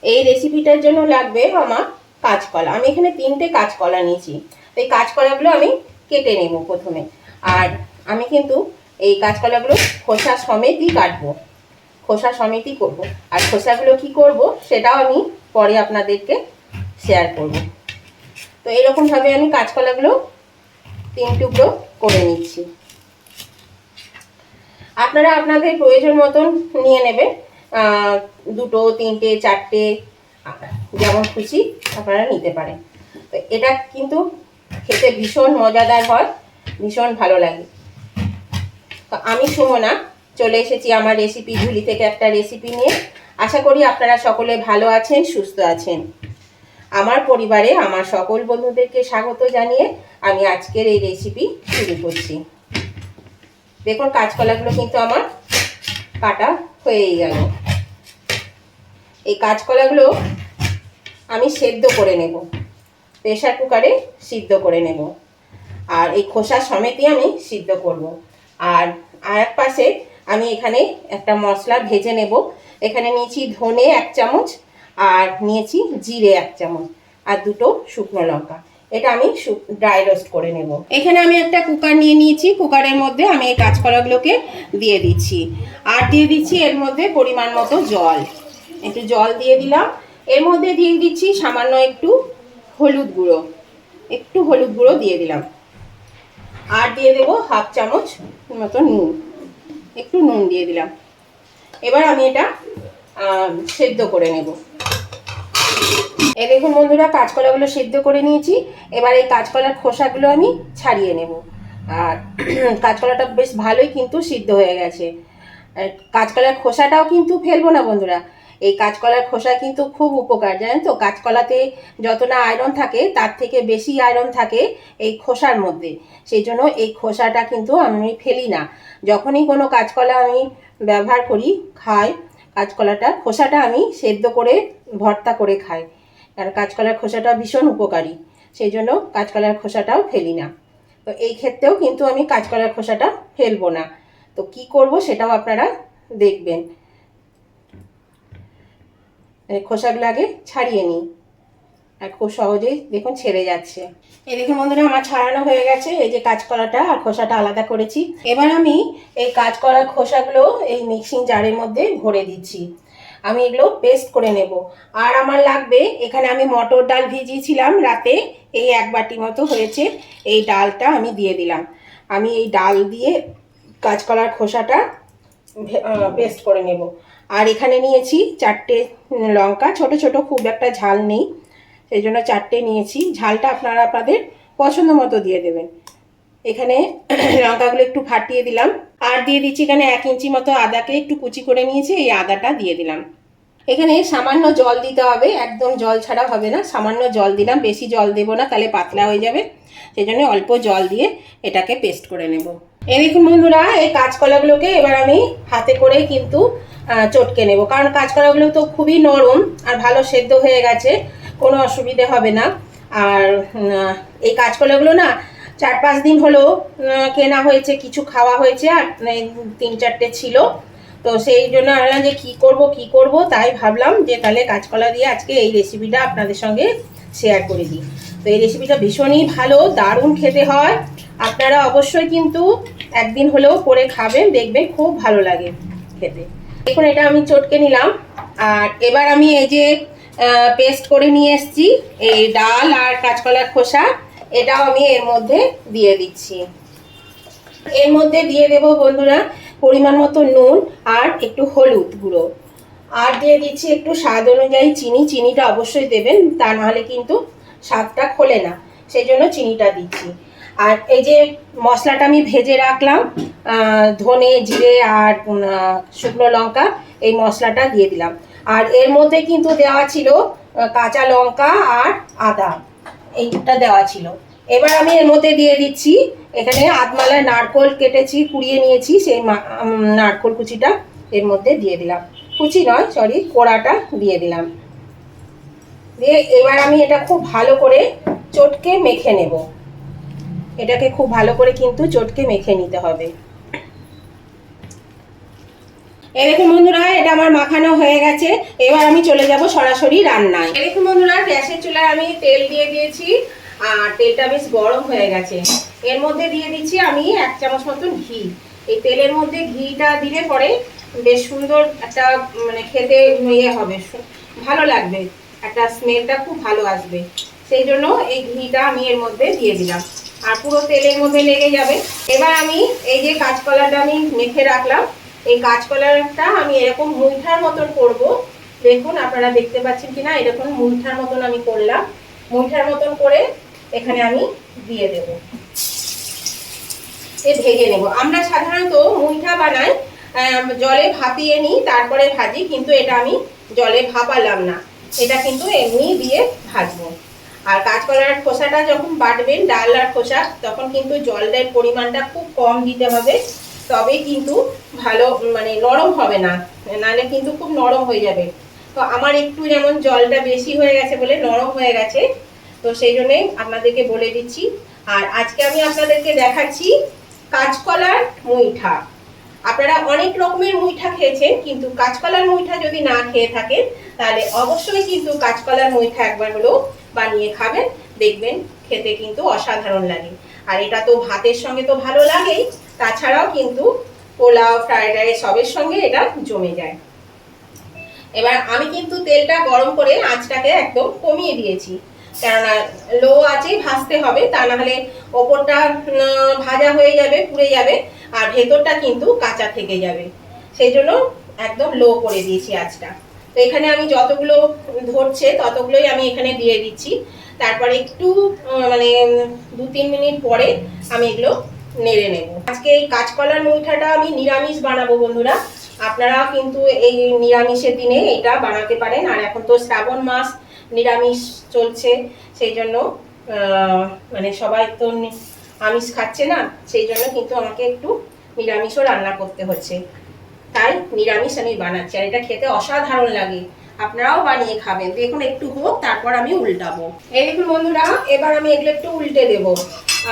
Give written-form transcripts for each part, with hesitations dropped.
এই রেসিপিটার জন্য লাগবে আমার কাঁচকলা। আমি এখানে 3টে কাঁচকলা নিয়েছি। এই কাঁচকলাগুলো আমি কেটে নেব প্রথমে। আর আমি কিন্তু এই কাঁচকলাগুলো খোসা সমেতই কাটবো, খোসা সমেতই করব। আর খোসাগুলো কি করব সেটাও আমি পরে আপনাদেরকে শেয়ার করব। তো এইরকমভাবে আমি কাঁচকলাগুলো 3 টুকরো করে নিচ্ছি। আপনারা আপনাদের প্রয়োজন মতন নিয়ে নেবেন, 2টো 3টে 4টে যেমন খুশি আপনারা নিতে পারেন। তো এটা কিন্তু খেতে ভীষণ মজাদার হয়, ভীষণ ভালো লাগে। তো আমি সুমনা চলে এসেছি আমার রেসিপি ঝুলি থেকে একটা রেসিপি নিয়ে। আশা করি আপনারা সকলে ভালো আছেন, সুস্থ আছেন। আমার পরিবারে আমার সকল বন্ধুদেরকে স্বাগত জানিয়ে আমি আজকের এই রেসিপি শুরু করছি। দেখুন কাঁচকলাগুলো কিন্তু আমার কাটা হয়েই গেল। এই কাঁচকলাগুলো আমি সেদ্ধ করে নেব, প্রেসার কুকারে সিদ্ধ করে নেব। আর এই খোসা সমেতই আমি সিদ্ধ করব। আর এক পাশে আমি এখানে একটা মশলা ভেজে নেব। এখানে নিয়েছি ধনে 1 চামচ, আর নিয়েছি জিরে 1 চামচ, আর 2টো শুকনো লঙ্কা। এটা আমি ড্রাই রোস্ট করে নেব। এখানে আমি একটা কুকার নিয়ে নিয়েছি। কুকারের মধ্যে আমি এই কাঁচকলাগুলোকে দিয়ে দিচ্ছি, আর দিয়ে দিচ্ছি এর মধ্যে পরিমাণ মতো জল। একটু জল দিয়ে দিলাম। এর মধ্যে দিয়ে দিচ্ছি সামান্য একটু হলুদ গুঁড়ো, একটু হলুদ গুঁড়ো দিয়ে দিলাম। আর দিয়ে দেবো 1/2 চামচ মতো নুন, একটু নুন দিয়ে দিলাম। এবার আমি এটা সেদ্ধ করে নেব। এই দেখুন বন্ধুরা, কাঁচকলাগুলো সেদ্ধ করে নিয়েছি। এবার এই কাঁচকলার খোসাগুলো আমি ছাড়িয়ে নেব। আর কাঁচকলাটা বেশ ভালোই কিন্তু সিদ্ধ হয়ে গেছে। কাঁচকলার খোসাটাও কিন্তু ফেলবো না বন্ধুরা। এই কাঁচকলার খোসা কিন্তু খুব উপকার, জানেন তো। কাঁচকলাতে যত না আয়রন থাকে তার থেকে বেশি আয়রন থাকে এই খোসার মধ্যে। সেই জন্য এই খোসাটা কিন্তু আমি ফেলি না। যখনই কোনো কাঁচকলা আমি ব্যবহার করি, খাই, কাঁচকলাটা খোসাটা আমি সেদ্ধ করে ভর্তা করে খাই। আর কাঁচকলার খোসাটা ভীষণ উপকারী, সেই জন্য কাঁচকলার খোসাটাও ফেলি না। তো এই ক্ষেত্রেও কিন্তু আমি কাঁচকলার খোসাটা ফেলবো না। তো কি করব সেটাও আপনারা দেখবেন। খোসাগুলো আগে ছাড়িয়ে নিই, আর খুব সহজেই দেখুন ছেড়ে যাচ্ছে। এই দেখুন বন্ধুরা, আমার ছাড়ানো হয়ে গেছে। এই যে কাঁচকলাটা আর খোসাটা আলাদা করেছি। এবার আমি এই কাঁচকলার খোসাগুলো এই মিক্সিং জারের মধ্যে ভরে দিচ্ছি। আমি এগুলো পেস্ট করে নেব। আর আমার লাগবে, এখানে আমি মটর ডাল ভিজিয়েছিলাম রাতে, এই 1 বাটি মতো হয়েছে। এই ডালটা আমি দিয়ে দিলাম। আমি এই ডাল দিয়ে কাঁচকলার খোসাটা পেস্ট করে নেব। আর এখানে নিয়েছি 4টে লঙ্কা, ছোট ছোট, খুব একটা ঝাল নেই, সেই জন্য 4টে নিয়েছি। ঝালটা আপনারা আপনাদের পছন্দ মতো দিয়ে দেবেন। এখানে লঙ্কাগুলো একটু ফাটিয়ে দিলাম। আর দিয়ে দিচ্ছি এখানে 1 ইঞ্চি মতো আদাকে একটু কুচি করে নিয়েছি, এই আদাটা দিয়ে দিলাম। এখানে সামান্য জল দিতে হবে, একদম জল ছাড়া হবে না। সামান্য জল দিলাম, বেশি জল দেব না, তাহলে পাতলা হয়ে যাবে। সেই জন্য অল্প জল দিয়ে এটাকে পেস্ট করে নেব। এই দেখুন বন্ধুরা, এই কাঁচকলাগুলোকে এবার আমি হাতে করে কিন্তু চটকে নেব, কারণ কাঁচকলাগুলো তো খুবই নরম আর ভালো সেদ্ধ হয়ে গেছে, কোনো অসুবিধে হবে না। আর এই কাঁচকলাগুলো না 4-5 দিন হলো কেনা হয়েছে, কিছু খাওয়া হয়েছে, আর 3-4টে ছিল। তো সেই জন্য ভাবলাম যে কী করব, তাই ভাবলাম যে তাহলে কাঁচকলা দিয়ে আজকে এই রেসিপিটা আপনাদের সঙ্গে শেয়ার করে দিই। তো এই রেসিপিটা ভীষণই ভালো, দারুণ খেতে হয়। আপনারা অবশ্যই কিন্তু একদিন হলেও করে খাবেন, দেখবেন খুব ভালো লাগে খেতে। দেখুন এটা আমি চটকে নিলাম। আর এবার আমি এই যে পেস্ট করে নিয়ে এসেছি এই ডাল আর কাঁচকলার খোসা, এটাও আমি এর মধ্যে দিয়ে দিচ্ছি। এর মধ্যে দিয়ে দেব বন্ধুরা পরিমাণ মতো নুন আর একটু হলুদ গুঁড়ো, আর দিয়ে দিচ্ছি একটু স্বাদ অনুযায়ী চিনি। চিনিটা অবশ্যই দেবেন, তা নাহলে কিন্তু স্বাদটা খোলে না, সেই জন্য চিনিটা দিচ্ছি। আর এই যে মশলাটা আমি ভেজে রাখলাম, ধনে, জিরে আর শুকনো লঙ্কা, এই মশলাটা দিয়ে দিলাম। আর এর মধ্যে কিন্তু দেওয়া ছিল কাঁচা লঙ্কা আর আদা, এইটা দেওয়া ছিল। এবার আমি এর মধ্যে দিয়ে দিচ্ছি, এখানে আধমালা নারকোল কেটেছি, কুড়িয়ে নিয়েছি, সেই নারকোল কুচিটা এর মধ্যে দিয়ে দিলাম। কুচি নয়, সরি, কোড়াটা দিয়ে দিলাম। দিয়ে এবার আমি এটা খুব ভালো করে চটকে মেখে নেব। এটাকে খুব ভালো করে কিন্তু চটকে মেখে নিতে হবে। এই দেখুন বন্ধুরা, এটা আমার মাখানো হয়ে গেছে। এবার আমি চলে যাব সরাসরি রান্নায়। এই দেখুন বন্ধুরা, গ্যাসের চুলায় আমি তেল দিয়ে দিয়েছি আর তেলটা বেশ গরম হয়ে গেছে। এর মধ্যে দিয়ে দিচ্ছি আমি 1 চামচ মতন ঘি। এই তেলের মধ্যে ঘিটা দিলে পরে বেশ সুন্দর একটা মানে খেতে হবে, ভালো লাগবে, একটা স্মেলটা খুব ভালো আসবে। সেই জন্য এই ঘিটা আমি এর মধ্যে দিয়ে দিলাম আর পুরো তেলের মধ্যে লেগে যাবে। এবার আমি এই যে কাঁচকলাটা আমি মেখে রাখলাম, এই কাঁচকলাটা আমি এরকম মুঠার মতন করব। দেখুন আপনারা দেখতে পাচ্ছেন কিনা, এরকম মুঠার মতন আমি করলাম। মুঠার মতন করে এখানে আমি দিয়ে দেব, ভেজে নেব। আমরা সাধারণত মুঠা বানাই জলে ভাপিয়ে নিই তারপরে ভাজি, কিন্তু এটা আমি জলে ভাপালাম না, এটা কিন্তু এমনি দিয়ে ভাজবো। আর কাঁচকলার খোসাটা যখন বাটবেন, ডাল আর খোসা, তখন কিন্তু জলের পরিমাণটা খুব কম দিতে হবে, তবেই কিন্তু ভালো মানে নরম হবে না, নাহলে কিন্তু খুব নরম হয়ে যাবে। তো আমার একটু যেমন জলটা বেশি হয়ে গেছে বলে নরম হয়ে গেছে, তো সেই জন্যই আপনাদেরকে বলে দিচ্ছি। আর আজকে আমি আপনাদেরকে দেখাচ্ছি কাঁচকলার মুইঠা। আপনারা অনেক রকমের মুইঠা খেয়েছেন, কিন্তু কাঁচকলার মুইঠা যদি না খেয়ে থাকেন তাহলে অবশ্যই কিন্তু কাঁচকলার মুইঠা একবার হলেও বানিয়ে খাবেন, দেখবেন খেতে কিন্তু অসাধারণ লাগে। আর এটা তো ভাতের সঙ্গে তো ভালো লাগেই, তাছাড়াও কিন্তু পোলাও, ফ্রাইড রাইস সবের সঙ্গে এটা জমে যায়। এবার আমি কিন্তু তেলটা গরম করে আঁচটাকে একদম কমিয়ে দিয়েছি, কেননা লো আঁচেই ভাজতে হবে, তা না হলে ওপরটা ভাজা হয়ে যাবে, পুড়ে যাবে, আর ভেতরটা কিন্তু কাঁচা থেকে যাবে। সেই জন্য একদম লো করে দিয়েছি আঁচটা। তো এখানে আমি যতগুলো ধরছে ততগুলোই আমি এখানে দিয়ে দিচ্ছি। তারপরে একটু মানে 2-3 মিনিট পরে আমি এগুলো নেড়ে নেব। আজকে এই কাঁচকলার মুইঠাটা আমি নিরামিষ বানাবো বন্ধুরা, আপনারা কিন্তু এই নিরামিষের দিনে এটা বানাতে পারেন। আর এখন তো শ্রাবণ মাস, নিরামিষ চলছে, সেই জন্য মানে সবাই তো আমিষ খাচ্ছে না, সেই জন্য কিন্তু আমাকে একটু নিরামিষও রান্না করতে হচ্ছে, তাই নিরামিষ আমি বানাচ্ছি। আর এটা খেতে অসাধারণ লাগে, আপনারাও বানিয়ে খাবেন। দেখুন একটু হোক, তারপর আমি উল্টাবো। এই দেখুন বন্ধুরা, এবার আমি এগুলো একটু উল্টে দেব।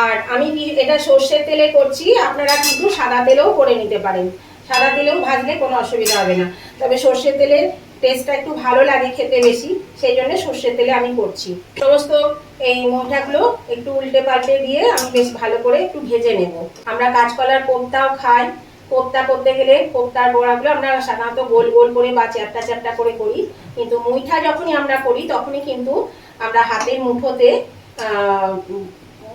আর আমি এটা সর্ষের তেলে করছি, আপনারা কিন্তু সাদা তেলেও করে নিতে পারেন, সাদা তেলেও ভাজলে কোনো অসুবিধা হবে না, তবে সর্ষের তেলের টেস্টটা একটু ভালো লাগে খেতে বেশি, সেই জন্য সর্ষের তেলে আমি করছি। সমস্ত এই মুঠাগুলো একটু উল্টে পাল্টে দিয়ে আমি বেশ ভালো করে একটু ভেজে নেব। আমরা কাঁচকলার কোপ্তাও খাই, কোপ্তা করতে গেলে কোপ্তার বড়াগুলো আমরা সাধারণত গোল গোল করে বা চ্যাপটা চ্যাপটা করে করি, কিন্তু মুইঠা যখনই আমরা করি তখনই কিন্তু আমরা হাতের মুঠোতে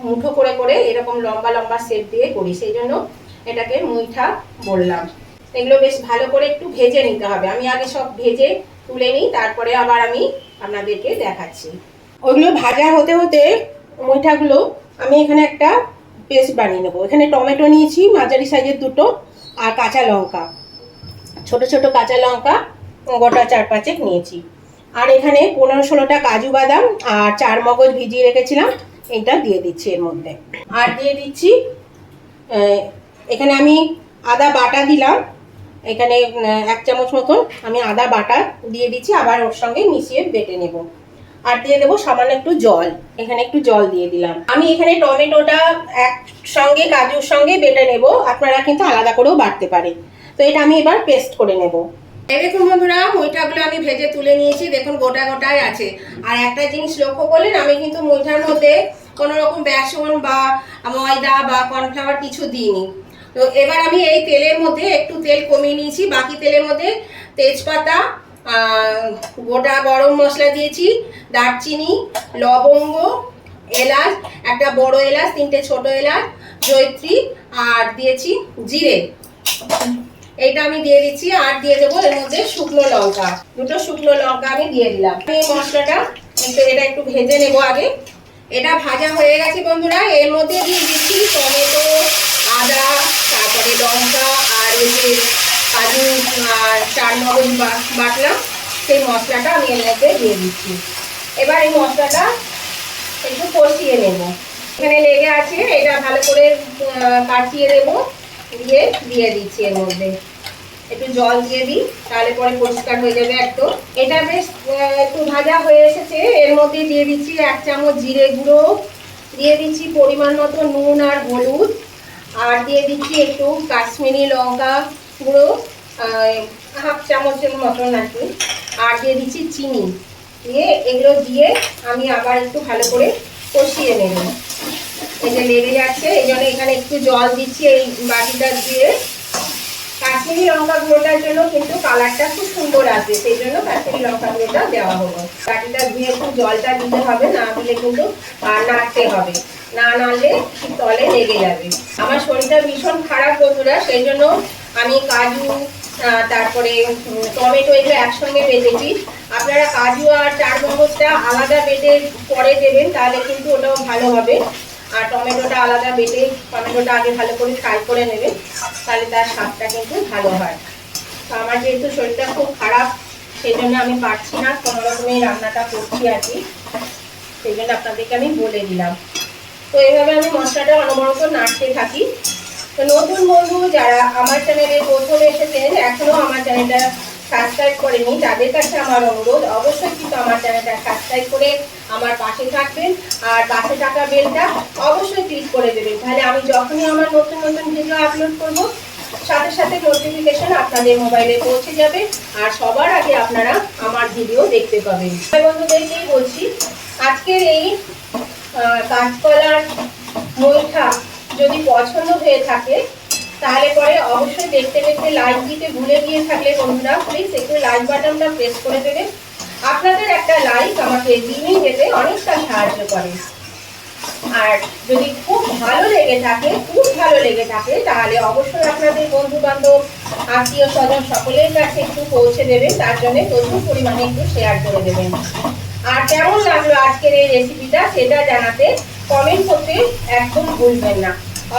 মুঠো করে করে এরকম লম্বা লম্বা শেপ দিয়ে করি, সেই জন্য এটাকে মুইঠা বললাম। এগুলো বেশ ভালো করে একটু ভেজে নিতে হবে। আমি আগে সব ভেজে তুলে নিই, তারপরে আবার আমি আপনাদেরকে দেখাচ্ছি। ওইগুলো ভাজা হতে হতে মুইঠাগুলো আমি এখানে একটা পেস্ট বানিয়ে নেবো। এখানে টমেটো নিয়েছি মাঝারি সাইজের 2টো, আর কাঁচা লঙ্কা, ছোট ছোট কাঁচা লঙ্কা গোটা 4-5 নিয়েছি। আর এখানে 15-16টা কাজু বাদাম আর 4 মগজ ভিজিয়ে রেখেছিলাম, এটা দিয়ে দিচ্ছি এর মধ্যে। আর দিয়ে দিচ্ছি এখানে আমি আদা বাটা দিলাম, এখানে 1 চামচ মতন আমি আদা বাটা দিয়ে দিচ্ছি, আবার ওর সঙ্গে মিশিয়ে বেটে নেব। আর দিয়ে দেবো সামান্য একটু জল, এখানে একটু জল দিয়ে দিলাম। আমি এখানে টমেটোটা একসঙ্গে কাজুর সঙ্গে বেটে নেব, আপনারা কিন্তু আলাদা করেও বাটতে পারেন। তো এটা আমি এবার পেস্ট করে নেব। এই দেখুন বন্ধুরা, মুইঠাগুলো আমি ভেজে তুলে নিয়েছি, দেখুন গোটা গোটাই আছে। আর একটা জিনিস লক্ষ্য করলেন, আমি কিন্তু মুইঠার মধ্যে কোনো রকম বেসন বা ময়দা বা কর্নফ্লাওয়ার কিছু দিইনি। তো এবার আমি এই তেলের মধ্যে একটু তেল কমিয়ে নিয়েছি, বাকি তেলের মধ্যে তেজপাতা, গোটা গরম মশলা দিয়েছি, দারচিনি, লবঙ্গ, এলাচ, একটা বড় এলাচ, 3টে ছোট এলাচ, জয়িত্রী, আর দিয়েছি জিরে, এইটা আমি দিয়ে দিচ্ছি। আর দিয়ে দেবো এর মধ্যে শুকনো লঙ্কা, 2টো শুকনো লঙ্কা আমি দিয়ে দিলাম। এই মশলাটা এটা একটু ভেজে নেব আগে। এটা ভাজা হয়ে গেছে বন্ধুরা, এর মধ্যে দিয়ে দিচ্ছি টমেটো, আদা, তারপরে লঙ্কা, আর ওই যে কাজু আর 4 মগজ বাটলাম, সেই মশলাটা আমি এর মধ্যে দিয়ে দিচ্ছি। এবার এই মশলাটা একটু কষিয়ে নেব, এখানে লেগে আছে, এটা ভালো করে কাটিয়ে দেবো, দিয়ে দিচ্ছি এর মধ্যে একটু জল দিয়ে দিই, তাহলে পরে পরিষ্কার হয়ে যাবে একদম। এটা বেশ একটু ভাজা হয়ে এসেছে, এর মধ্যে দিয়ে দিচ্ছি 1 চামচ জিরে গুঁড়ো, দিয়ে দিচ্ছি পরিমাণ মতো নুন আর হলুদ, আর দিয়ে দিচ্ছি একটু কাশ্মীরি লঙ্কা গুঁড়ো, হাফ চামচের মতন আর কি। আর দিয়ে দিচ্ছি চিনি, দিয়ে এগুলো দিয়ে আমি আবার একটু ভালো করে কষিয়ে নেব। এই যে লেগে যাচ্ছে, এই জন্য এখানে একটু জল দিচ্ছি এই বাটিটা দিয়ে। কাশ্মীরি লঙ্কা গুঁড়োটার জন্য কিন্তু কালারটা খুব সুন্দর আসবে, সেই জন্য কাশ্মীরি লঙ্কা গুঁড়োটা দেওয়া হলো। বাটিটা ধুয়ে একটু জলটা দিতে হবে, না দিলে কিন্তু নাড়তে হবে, না নাড়লে তলে লেগে যাবে। আমার শরীরটা ভীষণ খারাপ বন্ধুরা, সেই জন্য আমি কাজু তারপরে টমেটো এগুলো একসঙ্গে বেটেছি। আপনারা কাজু আর চারমগজটা আলাদা বেটে পরে দেবেন, তাহলে কিন্তু ওটাও ভালো হবে। আর টমেটোটা আলাদা বেটে টমেটোটা আগে ভালো করে ফ্রাই করে নেবেন, তাহলে তার স্বাদটা কিন্তু ভালো হয়। তো আমার যেহেতু শরীরটা খুব খারাপ, সেই জন্য আমি পারছি না, কোনো রকমের রান্নাটা করছি আর কি, সেই জন্য আপনাদেরকে আমি বলে দিলাম। তো এইভাবে আমি মশলাটা অনবরত নাড়তে থাকি। তো নতুন বন্ধু যারা আমার চ্যানেলে প্রথম এসেছেন, এখনও আমার চ্যানেলটা সাবস্ক্রাইব করেনি, তাদের কাছে আমার অনুরোধ অবশ্যই কিন্তু আমার চ্যানেলটা সাবস্ক্রাইব করে আমার পাশে থাকবেন। আর পাশে থাকা বেলটা অবশ্যই ক্লিক করে দেবেন, তাহলে আমি যখনই আমার নতুন নতুন ভিডিও আপলোড করব, সাথে সাথে নোটিফিকেশন আপনাদের মোবাইলে পৌঁছে যাবে, আর সবার আগে আপনারা আমার ভিডিও দেখতে পাবেন। বন্ধুদেরকেই বলছি, আজকের এই কাঁচকলার মুইঠা যদি পছন্দ হয়ে থাকে, তাহলে পরে অবশ্যই দেখতে দেখতে লাইক দিতে ভুলে গিয়ে থাকলে বন্ধুরা প্লিজ একটু লাইক বাটনটা প্রেস করে দেবেন। আপনাদের একটা লাইক আমাকে এগিয়ে যেতে অনেকটা সাহায্য করে। আর যদি খুব ভালো লেগে থাকে তাহলে অবশ্যই আপনাদের বন্ধু বান্ধব আত্মীয় স্বজন সকলের কাছে একটু পৌঁছে দেবেন, তার জন্য প্রচুর পরিমাণে একটু শেয়ার করে দেবেন। আর কেমন লাগলো আজকের এই রেসিপিটা সেটা জানাতে কমেন্ট করতে একদম ভুলবেন না,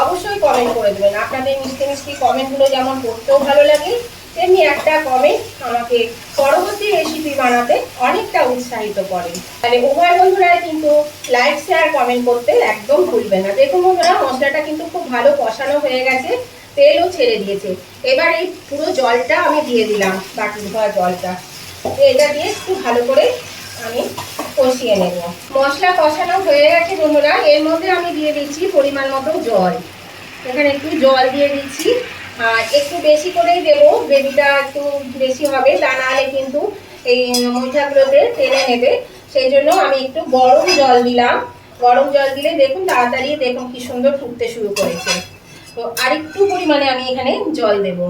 অবশ্যই কমেন্ট করে দেবেন। আপনাদের মিষ্টি মিষ্টি কমেন্টগুলো যেমন পড়তেও ভালো লাগে, তেমনি একটা কমেন্ট আমাকে পরবর্তী রেসিপি বানাতে অনেকটা উৎসাহিত করে। তাহলে উভয় বন্ধুরা কিন্তু লাইক শেয়ার কমেন্ট করতে একদম ভুলবেন না। দেখুন বন্ধুরা, মশলাটা কিন্তু খুব ভালো কষানো হয়ে গেছে, তেলও ছেড়ে দিয়েছে। এবার এই পুরো জলটা আমি দিয়ে দিলাম, বাটি ধোয়া জলটা, এটা দিয়ে একটু ভালো করে আমি কষিয়ে নেব। মশলা কষানো হয়ে গেছে বন্ধুরা, এর মধ্যে আমি দিয়ে দিচ্ছি পরিমাণ মতো জল। এখানে একটু জল দিয়ে দিচ্ছি, আর একটু বেশি করেই দেবো, গ্রেভিটা একটু বেশি হবে, তা নাহলে কিন্তু এই মুইঠাগুলোতে টেনে নেবে। সেই জন্য আমি একটু গরম জল দিলাম। গরম জল দিলে দেখুন তাড়াতাড়ি দেখুন কি সুন্দর ফুটতে শুরু করেছে। তো আরেকটু পরিমাণে আমি এখানে জল দেব।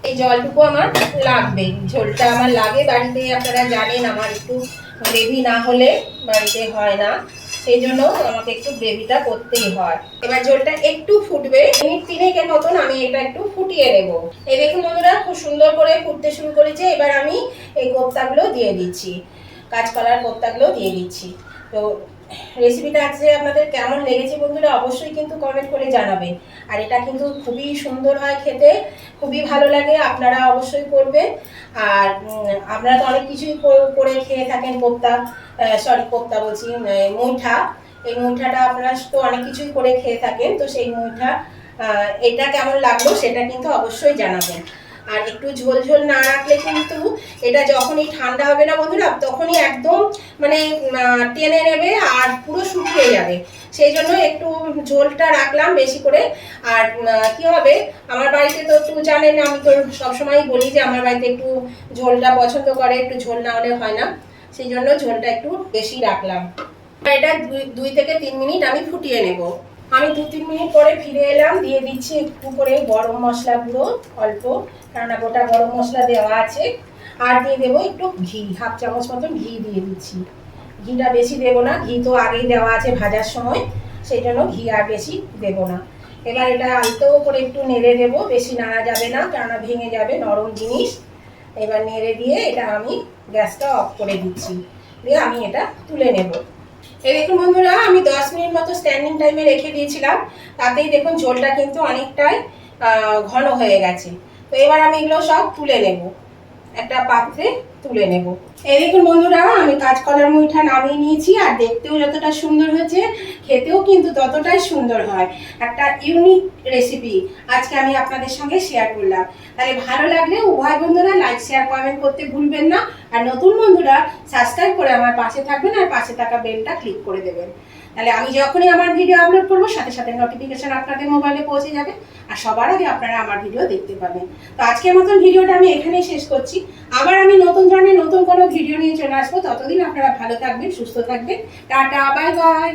এই জলটুকু আমার লাগবে, ঝোলটা আমার লাগে বাড়িতে, আপনারা জানেন আমার একটু গ্রেভি না হলে বাড়িতে হয় না, সেই জন্য আমাকে একটু গ্রেভিটা করতেই হয়। এবার ঝোলটা একটু ফুটবে, মিনিট 3 মতন আমি এটা একটু ফুটিয়ে নেব। এই দেখুন বন্ধুরা, খুব সুন্দর করে ফুটতে শুরু করেছে। এবার আমি এই কোপ্তাগুলো দিয়ে দিচ্ছি, কাঁচকলার কোপ্তাগুলো দিয়ে দিচ্ছি। তো রেসিপিটা আজকে আপনাদের কেমন লেগেছে বন্ধুরা অবশ্যই কিন্তু কমেন্ট করে জানাবেন। আর এটা কিন্তু খুবই সুন্দর হয় খেতে, খুবই ভালো লাগে, আপনারা অবশ্যই করবেন। আর আপনারা তো অনেক কিছুই করে খেয়ে থাকেন, কোপ্তা বলছি মুইঠা। এই মুইঠাটা আপনারা তো অনেক কিছুই করে খেয়ে থাকেন, তো সেই মুইঠা এটা কেমন লাগলো সেটা কিন্তু অবশ্যই জানাবেন। আর একটু ঝোল ঝোল না রাখলে কিন্তু এটা যখনই ঠান্ডা হবে না বন্ধুরা, তখনই একদম মানে টেনে নেবে আর পুরো শুকিয়ে যাবে। সেই জন্য একটু ঝোলটা রাখলাম বেশি করে। আর কি হবে, আমার বাড়িতে তো একটু জানেন, আমি তো সবসময়ই বলি যে আমার বাড়িতে একটু ঝোলটা পছন্দ করে, একটু ঝোল না হলে হয় না, সেই জন্য ঝোলটা একটু বেশি রাখলাম। এটা 2 থেকে 3 মিনিট আমি ফুটিয়ে নেব। আমি 2-3 মিনিট পরে ফিরে এলাম, দিয়ে দিচ্ছি একটু করে গরম মশলা গুঁড়ো অল্প, কেননা গোটা গরম মশলা দেওয়া আছে। আর দিয়ে দেবো একটু ঘি, হাফ চামচ মতন ঘি দিয়ে দিচ্ছি। ঘিটা বেশি দেবো না, ঘি তো আগেই দেওয়া আছে ভাজার সময়, সেই জন্য ঘি আর বেশি দেবো না। এবার এটা আলতো করে একটু নেড়ে দেবো, বেশি নাড়া যাবে না, কেননা ভেঙে যাবে, নরম জিনিস। এবার নেড়ে দিয়ে এটা আমি গ্যাসটা অফ করে দিচ্ছি, দিয়ে আমি এটা তুলে নেব। এই দেখুন বন্ধুরা, আমি 10 মিনিট মতো স্ট্যান্ডিং টাইমে রেখে দিয়েছিলাম, তাতেই দেখুন ঝোলটা কিন্তু অনেকটাই ঘন হয়ে গেছে। তো এবার আমি এগুলো সব তুলে নেব, একটা পাত্রে তুলে নেব। এই দেখুন বন্ধুরা, আমি কাঁচকলার মুইটা নামিয়ে নিয়েছি, আর দেখতেও যতটা সুন্দর হয়েছে খেতেও কিন্তু ততটাই সুন্দর হয়। একটা ইউনিক রেসিপি আজকে আমি আপনাদের সঙ্গে শেয়ার করলাম। তাহলে ভালো লাগলে উভয় বন্ধুরা লাইক শেয়ার কমেন্ট করতে ভুলবেন না, আর নতুন বন্ধুরা সাবস্ক্রাইব করে আমার পাশে থাকবেন আর পাশে থাকা বেলটা ক্লিক করে দেবেন। তাহলে আমি যখনই আমার ভিডিও আপলোড করবো সাথে সাথে নোটিফিকেশন আপনাদের মোবাইলে পৌঁছে যাবে, আর সবার আগে আপনারা আমার ভিডিও দেখতে পাবেন। তো আজকের মতন ভিডিওটা আমি এখানেই শেষ করছি। আবার আমি নতুন ধরনের নতুন কোনো ভিডিও নিয়ে চলে আসবো। ততদিন আপনারা ভালো থাকবেন, সুস্থ থাকবেন। Tata, bye bye.